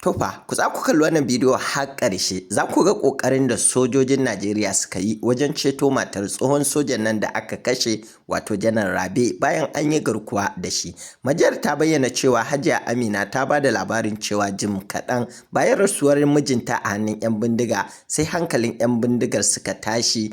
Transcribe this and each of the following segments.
To fa, ku za ku kalli wannan bidiyo har ƙarshe, za ku ga ƙoƙarin da sojojin Najeriya suka yi wajen ceto matar tsohon sojan nan da aka kashe wato Janar Rabe bayan an yi garkuwa da shi. Majiyar ta bayyana cewa Hajiya Amina ta ba da labarin cewa jim kaɗan bayan rasuwar mijinta a hannun 'yan bindiga sai hankalin 'yan bindigar suka tashi.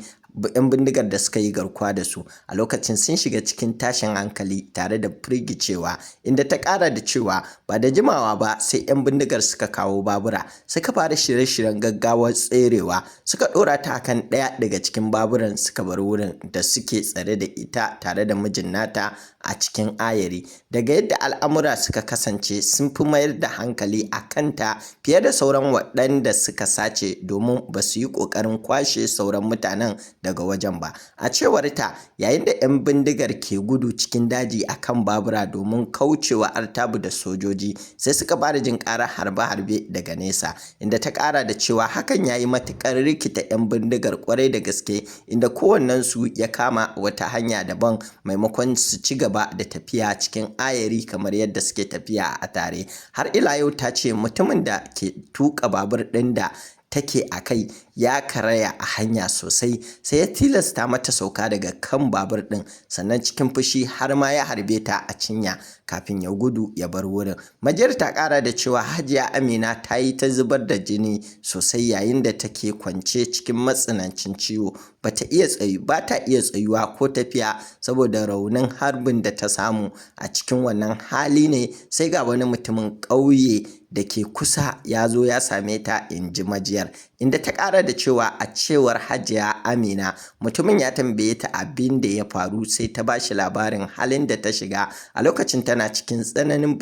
'Yan bindigar da suka yi garkuwa da su a lokacin sun shiga cikin tashin hankali tare da firgicewa, inda ta ƙara da cewa ba da jimawa ba sai 'yan bindigar suka kawo babura suka fara shirye-shiryen gaggawar tserewa, suka ɗora ta kan ɗaya daga cikin baburan suka bar wurin da suke tsare da ita tare da mijin nata a cikin ayari. Daga yadda al'amura suka kasance sun fi mayar da hankali a kanta fiye da sauran waɗanda suka sace domin ba su yi ƙoƙarin kwashe sauran mutanen daga wajen ba. A cewar ta, yayin da 'yan bindigar ke gudu cikin daji akan babura domin kaucewa artabu da sojoji, sai suka fara jin ƙarar harbe-harbe daga nesa, inda ta ƙara da cewa hakan ya yi matuƙar rikita 'yan bindigar ƙwarai da gaske, inda kowannensu ya kama wata hanya daban maimakon su ci gaba da tafiya cikin ayari kamar yadda suke tafiya a tare. Har ila yau ta ce mutumin da ke tuƙa babur ɗin da take a kai ya karaya a hanya sosai, sai ya tilasta mata sauka daga kan babur ɗin, sannan cikin fushi har ma ya harbe ta a cinya kafin ya gudu ya bar wurin. Majiyar ta ƙara da cewa Hajiya Amina ta yi ta zubar da jini sosai yayin da take kwance cikin matsanancin ciwo, ba ta iya tsayuwa ko tafiya saboda raunin harbin da ta samu. A cikin wannan hali ne sai ga wani mutumin ƙauye da ke kusa ya zo ya same ta, in ji majiyar, inda ta ƙara da cewa a cewar Hajiya Amina mutumin ya tambaye ta abin da ya faru, sai ta ba shi labarin halin da ta shiga a lokacin tana cikin tsananin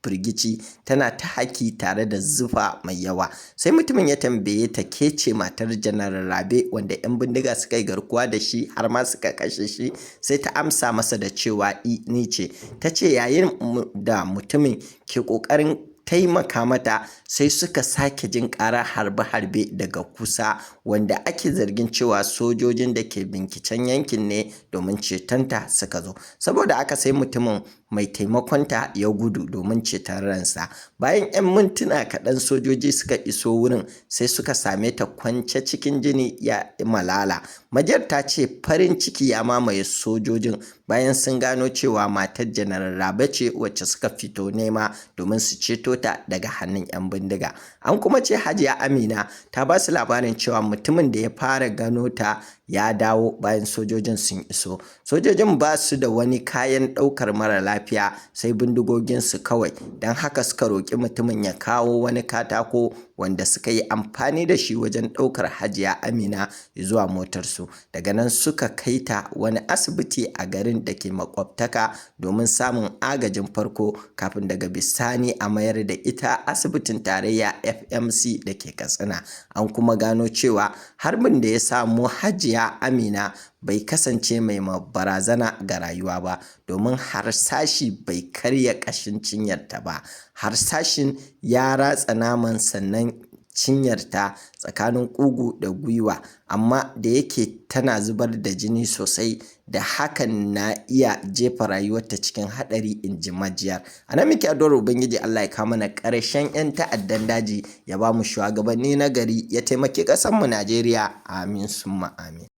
firgici, tana ta haki tare da zufa mai yawa. Sai mutumin ya tambaye ta, ke ce matar Janar Rabe wanda 'yan bindiga suka yi garkuwa da shi har ma suka kashe shi? Sai ta amsa masa da cewa ni ce. Ta ce yayin da mutumin ke ƙoƙarin taimaka mata sai suka sake jin ƙarar harbe-harbe daga kusa, wanda ake zargin cewa sojojin da ke binciken yankin ne domin cetonta suka zo. Saboda haka sai mutumin mai taimakonta ya gudu domin ceton ransa. Bayan 'yan mintuna kaɗan sojoji suka iso wurin sai suka same ta kwance cikin jini ya malala. Majiyar ta ce farin ciki ya mamaye sojojin bayan sun gano cewa matar Janar Rabe ce wacce suka fito nema domin su ceto ta daga hannun 'yan bindiga. An kuma ce Hajiya Amina ta ba su labarin cewa mutumin da ya fara gano ta ya dawo bayan sojojin sun iso. Sojojin ba su da wani kayan ɗaukar mara lafiya sai bindigoginsu kawai, don haka suka roƙi mutumin ya kawo wani katako wanda suka yi amfani da shi wajen ɗaukar Hajiya Amina zuwa motarsu. Daga nan suka kai ta wani asibiti a garin da ke makwabtaka domin samun agajin farko, kafin daga bisani a mayar da ita asibitin tarayya FMC da ke Katsina. An kuma gano cewa harbin da ya samu Hajiya Amina bai kasance mai barazana ga rayuwa ba, domin harsashi bai karya ƙashin cinyarta ba. Harsashin ya ratsa naman sannan cinyarta tsakanin ƙugu da gwiwa, amma da yake tana zubar da jini sosai, da hakan na iya jefa rayuwarta cikin haɗari, in ji majiyar. A nan muke addu'ar Ubangiji Allah ya kawo mana ƙarshen 'yan ta'addan daji, ya ba mu shugabanni na gari, ya taimaki ƙasarmu Najeriya. Amin summa amin.